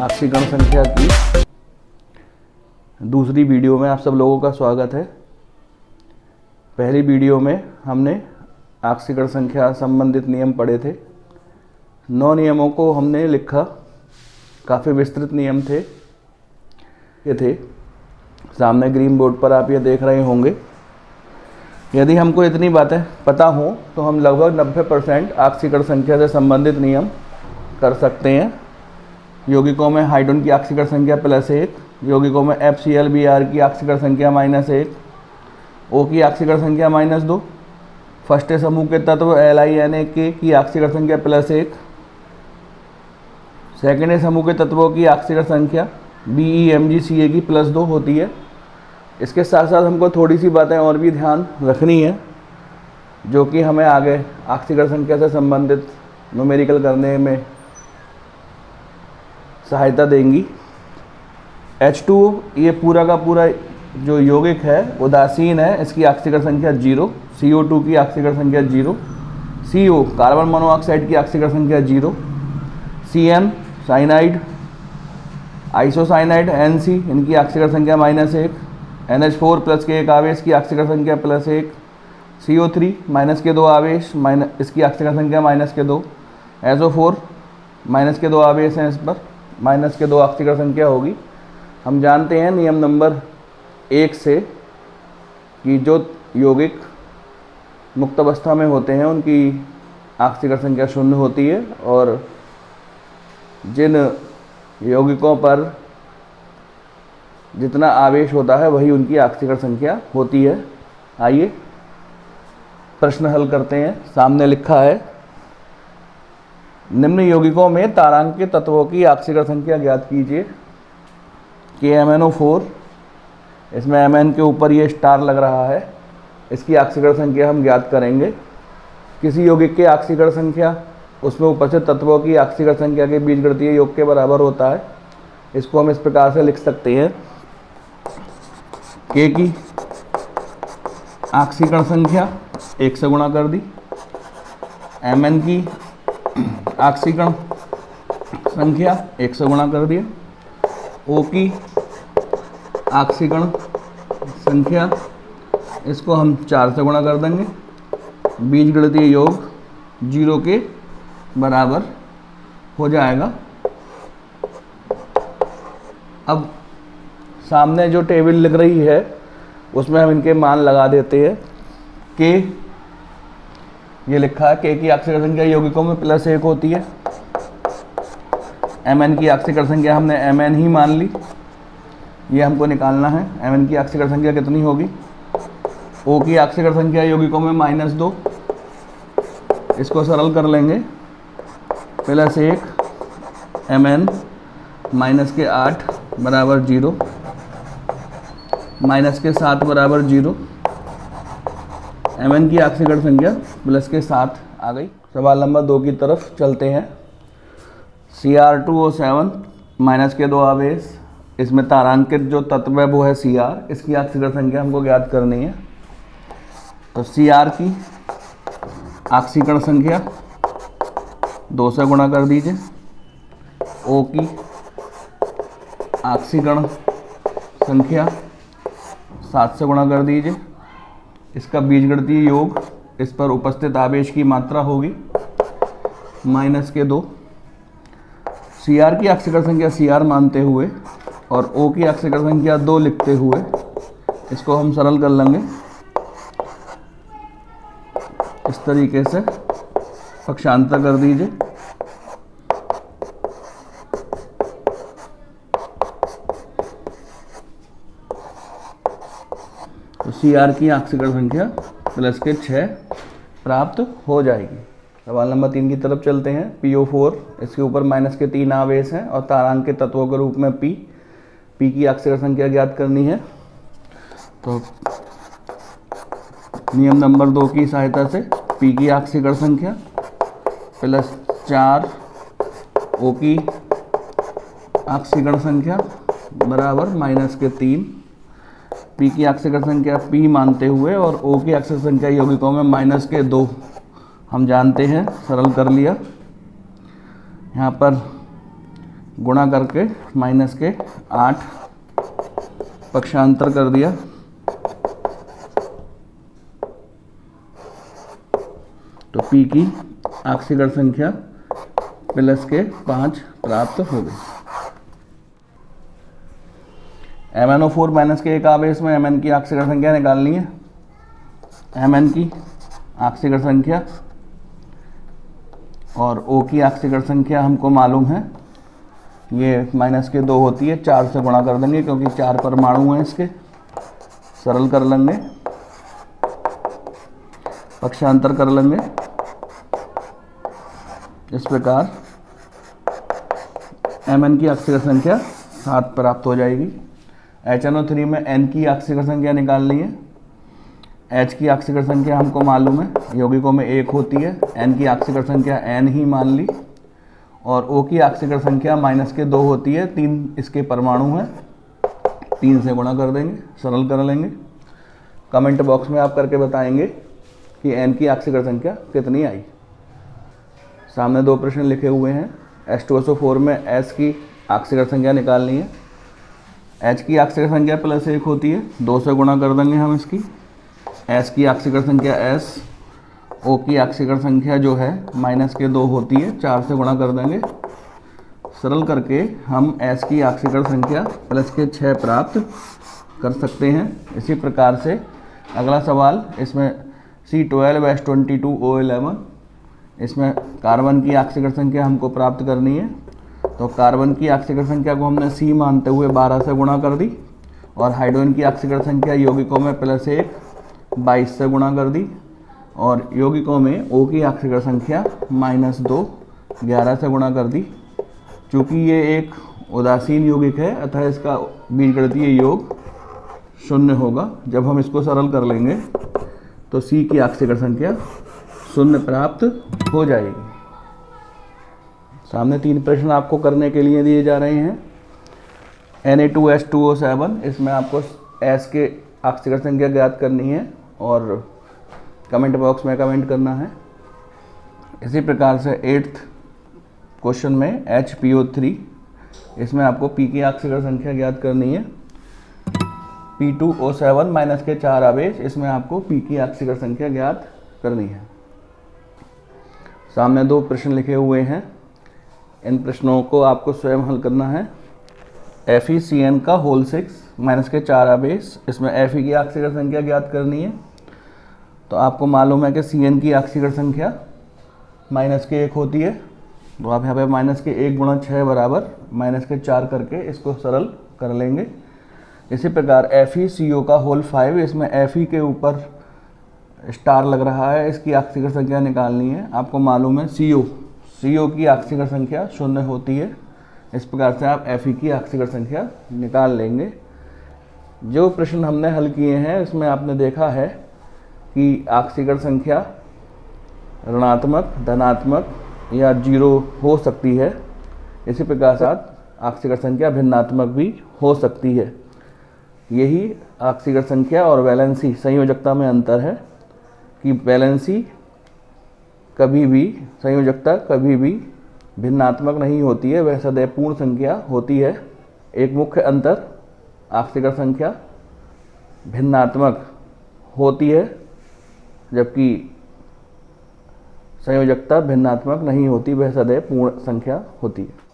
आक्सीकरण संख्या की दूसरी वीडियो में आप सब लोगों का स्वागत है। पहली वीडियो में हमने आक्सीकरण संख्या संबंधित नियम पढ़े थे। 9 नियमों को हमने लिखा, काफ़ी विस्तृत नियम थे। ये थे, सामने ग्रीन बोर्ड पर आप ये देख रहे होंगे। यदि हमको इतनी बातें पता हों तो हम लगभग 90% आक्सीकरण संख्या से संबंधित नियम कर सकते हैं। यौगिकों में हाइड्रोजन की आक्सीकरण संख्या +1, यौगिकों में FCl-Br की आक्सीकरण संख्या -1, O की आक्सीकरण संख्या -2, फर्स्ट समूह के तत्व LiNA की आक्सीकरण संख्या +1, सेकेंड समूह के तत्वों की आक्सीकरण संख्या BeMgCa की +2 होती है। इसके साथ साथ हमको थोड़ी सी बातें और भी ध्यान रखनी है, जो कि हमें आगे आक्सीकरण संख्या से संबंधित न्यूमेरिकल करने में सहायता देंगी। H2O ये पूरा का पूरा जो यौगिक है उदासीन है, इसकी आक्सीकरण संख्या 0, CO2 की आक्सीकरण संख्या 0, CO कार्बन मोनोऑक्साइड की आक्सीकरण संख्या 0, CN साइनाइड, आइसोसाइनाइड NC इनकी आक्सीकरण संख्या -1, NH4+ के एक आवेश की आक्सीकरण संख्या +1, CO3 -2 आवेश इसकी आक्सीकरण संख्या -2, SO4 -2 आवेश हैं, इस पर -2 आक्सीकरण संख्या होगी। हम जानते हैं नियम नंबर 1 से कि जो यौगिक मुक्त अवस्था में होते हैं उनकी आक्सीकरण संख्या 0 होती है, और जिन यौगिकों पर जितना आवेश होता है वही उनकी आक्सीकरण संख्या होती है। आइए प्रश्न हल करते हैं। सामने लिखा है, निम्न यौगिकों में तारांकित तत्वों की आक्सीकरण संख्या ज्ञात कीजिए। KMnO4, इसमें Mn के ऊपर ये स्टार लग रहा है, इसकी आक्सीकरण संख्या हम ज्ञात करेंगे। किसी यौगिक की आक्सीकरण संख्या उसमें उपस्थित तत्वों की आक्सीकरण संख्या के बीजगणितीय योग के बराबर होता है। इसको हम इस प्रकार से लिख सकते हैं, K की आक्सीकरण संख्या 1 से गुणा कर दी, Mn की आक्सीकरण संख्या 1 से गुणा कर दिया, O की आक्सीकरण संख्या इसको हम 4 से गुणा कर देंगे, बीजगणितीय योग 0 के बराबर हो जाएगा। अब सामने जो टेबल लिख रही है उसमें हम इनके मान लगा देते हैं। K ये लिखा है, K की आक्सीकरण संख्या यौगिकों में +1 होती है। Mn की आक्सीकरण संख्या हमने Mn ही मान ली, ये हमको निकालना है। Mn की आक्सीकरण संख्या कितनी होगी? O की आक्सीकरण संख्या यौगिकों में -2, इसको सरल कर लेंगे, +1 Mn -8 बराबर 0, -7 बराबर 0। Mn की आक्सीकरण संख्या +7 आ गई। सवाल नंबर 2 की तरफ चलते हैं। Cr2O7 -2 आवेश, इसमें तारांकित जो तत्व है वो है Cr, इसकी आक्सीकरण संख्या हमको ज्ञात करनी है। तो Cr की आक्सीकरण संख्या 2 से गुणा कर दीजिए, O की आक्सीकरण संख्या 7 से गुणा कर दीजिए। इसका बीजगणितीय योग इस पर उपस्थित आवेश की मात्रा होगी -2। Cr की आक्सीकरण संख्या Cr मानते हुए और O की आक्सीकरण संख्या 2 लिखते हुए इसको हम सरल कर लेंगे इस तरीके से। पक्षांतर कर दीजिए, तो Cr की आक्सीकरण संख्या +6 प्राप्त हो जाएगी। सवाल नंबर 3 की तरफ चलते हैं। PO4, इसके ऊपर -3 आवेश हैं और तारांकित तत्वों के रूप में P की आक्सीकरण संख्या ज्ञात करनी है। तो नियम नंबर 2 की सहायता से P की आक्सीकरण संख्या +4 O की आक्सीकरण संख्या बराबर -3, P की आक्सीकरण संख्या P मानते हुए और O की आक्सीकरण संख्या यौगिकों में -2 हम जानते हैं, सरल कर लिया। यहाँ पर गुणा करके माइनस के 8 पक्षांतर कर दिया, तो P की आक्सीकरण संख्या प्लस के 5 प्राप्त हो गई। MnO4 माइनस के 1 आवेश में Mn की आक्सीकरण संख्या निकालनी है। Mn की आक्सीकरण संख्या और O की आक्सीकरण संख्या हमको मालूम है, ये माइनस के 2 होती है, 4 से गुणा कर देंगे क्योंकि 4 परमाणु हैं इसके, सरल कर लेंगे, पक्षांतर कर लेंगे। इस प्रकार Mn की आक्सीकरण संख्या 7 प्राप्त हो जाएगी। HNO3 में N की आक्सीकरण संख्या निकालनी है। H की आक्सीकरण संख्या हमको मालूम है, यौगिकों में 1 होती है, N की आक्सीकरण संख्या N ही मान ली, और O की आक्सीकरण संख्या माइनस के 2 होती है, 3 इसके परमाणु हैं, 3 से गुणा कर देंगे, सरल कर लेंगे। कमेंट बॉक्स में आप करके बताएंगे कि N की आक्सीकरण संख्या कितनी आई। सामने 2 प्रश्न लिखे हुए हैं। H2SO4 में S की आक्सीकरण संख्या निकालनी है। H की आक्सीकरण संख्या प्लस 1 होती है, 2 से गुणा कर देंगे हम इसकी। S की आक्सीकरण संख्या S, O की आक्सीकरण संख्या जो है माइनस के 2 होती है, 4 से गुणा कर देंगे, सरल करके हम S की आक्सीकरण संख्या प्लस के 6 प्राप्त कर सकते हैं। इसी प्रकार से अगला सवाल, इसमें C12H22O11, इसमें कार्बन की आक्सीकरण संख्या हमको प्राप्त करनी है। तो कार्बन की आक्सीकरण संख्या को हमने C मानते हुए 12 से गुणा कर दी, और हाइड्रोजन की आक्सीकरण संख्या यौगिकों में प्लस 1 22 से गुणा कर दी, और यौगिकों में O की आक्सीकरण संख्या माइनस 2 11 से गुणा कर दी। चूँकि ये एक उदासीन यौगिक है, अतः इसका बीजगणितीय योग 0 होगा। जब हम इसको सरल कर लेंगे तो C की आक्सीकरण संख्या 0 प्राप्त हो जाएगी। सामने 3 प्रश्न आपको करने के लिए दिए जा रहे हैं। Na2H2O7, इसमें आपको S के आक्सीकरण संख्या ज्ञात करनी है और कमेंट बॉक्स में कमेंट करना है। इसी प्रकार से 8th क्वेश्चन में HPO3, इसमें आपको P की आक्सीकरण संख्या ज्ञात करनी है। P2O7 माइनस के 4 आवेश, इसमें आपको P की आक्सीकरण संख्या ज्ञात करनी है। सामने 2 प्रश्न लिखे हुए हैं, इन प्रश्नों को आपको स्वयं हल करना है। FeCN का होल 6 माइनस के 4 आवेश, इसमें Fe की आक्सीकरण संख्या ज्ञात करनी है। तो आपको मालूम है कि Cn की आक्सीकरण संख्या माइनस के 1 होती है, तो आप यहाँ पे माइनस के 1 गुणा 6 बराबर माइनस के 4 करके इसको सरल कर लेंगे। इसी प्रकार FeCO का होल 5, इसमें Fe के ऊपर स्टार लग रहा है, इसकी आक्सीकरण संख्या निकालनी है। आपको मालूम है CO की आक्सीकरण संख्या 0 होती है। इस प्रकार से आप Fe की आक्सीकरण संख्या निकाल लेंगे। जो प्रश्न हमने हल किए हैं इसमें आपने देखा है कि आक्सीकरण संख्या ऋणात्मक, धनात्मक या 0 हो सकती है। इसी प्रकार से आक्सीकरण संख्या भिन्नात्मक भी हो सकती है। यही आक्सीकरण संख्या और वैलेंसी संयोजकता में अंतर है कि वैलेंसी कभी भी, संयोजकता कभी भी भिन्नात्मक नहीं होती है, वह सदैव पूर्ण संख्या होती है। एक मुख्य अंतर, आक्सीकरण संख्या भिन्नात्मक होती है जबकि संयोजकता भिन्नात्मक नहीं होती, वह सदैव पूर्ण संख्या होती है।